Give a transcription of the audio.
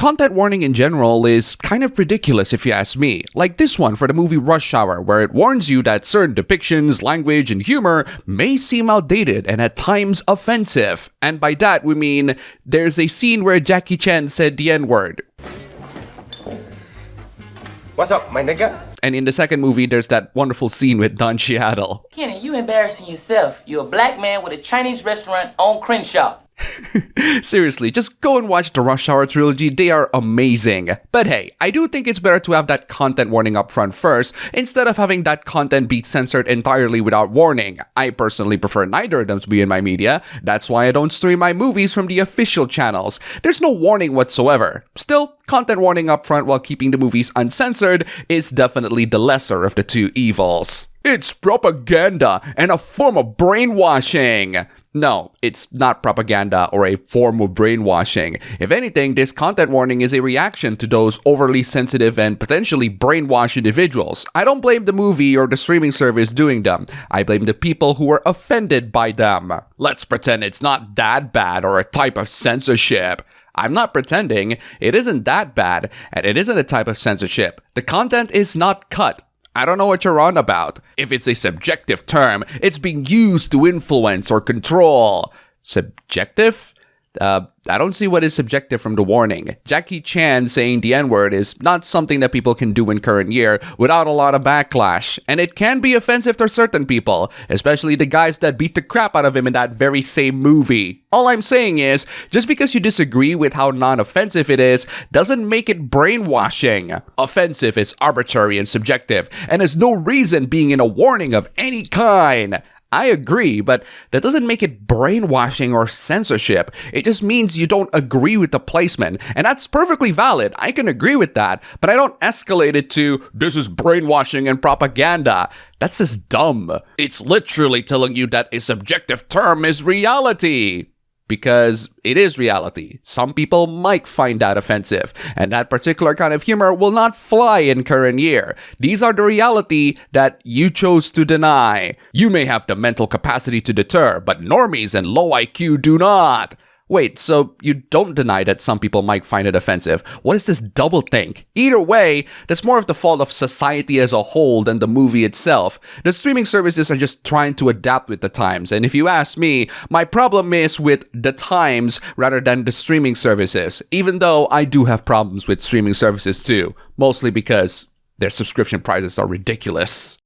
Content warning in general is kind of ridiculous if you ask me, like this one for the movie Rush Hour, where it warns you that certain depictions, language, and humor may seem outdated and at times offensive. And by that we mean there's a scene where Jackie Chan said the N-word. What's up, my nigga? And in the second movie, there's that wonderful scene with Don Cheadle. Kenny, you embarrassing yourself. You're a black man with a Chinese restaurant on Crenshaw. Seriously, just go and watch the Rush Hour trilogy, they are amazing. But hey, I do think it's better to have that content warning up front first, instead of having that content be censored entirely without warning. I personally prefer neither of them to be in my media, that's why I don't stream my movies from the official channels. There's no warning whatsoever. Still, content warning up front while keeping the movies uncensored is definitely the lesser of the two evils. It's propaganda and a form of brainwashing. No, it's not propaganda or a form of brainwashing. If anything, this content warning is a reaction to those overly sensitive and potentially brainwashed individuals. I don't blame the movie or the streaming service doing them. I blame the people who were offended by them. Let's pretend it's not that bad or a type of censorship. I'm not pretending. It isn't that bad, and it isn't a type of censorship. The content is not cut. I don't know what you're on about. If it's a subjective term, it's being used to influence or control. Subjective? I don't see what is subjective from the warning. Jackie Chan saying the N-word is not something that people can do in current year without a lot of backlash. And it can be offensive to certain people, especially the guys that beat the crap out of him in that very same movie. All I'm saying is, just because you disagree with how non-offensive it is, doesn't make it brainwashing. Offensive is arbitrary and subjective, and has no reason being in a warning of any kind. I agree, but that doesn't make it brainwashing or censorship. It just means you don't agree with the placement, and that's perfectly valid. I can agree with that, but I don't escalate it to, this is brainwashing and propaganda. That's just dumb. It's literally telling you that a subjective term is reality. Because it is reality. Some people might find that offensive, and that particular kind of humor will not fly in current year. These are the reality that you chose to deny. You may have the mental capacity to deter, but normies and low IQ do not. Wait, so you don't deny that some people might find it offensive? What is this doublethink? Either way, that's more of the fault of society as a whole than the movie itself. The streaming services are just trying to adapt with the times, and if you ask me, my problem is with the times rather than the streaming services, even though I do have problems with streaming services too, mostly because their subscription prices are ridiculous.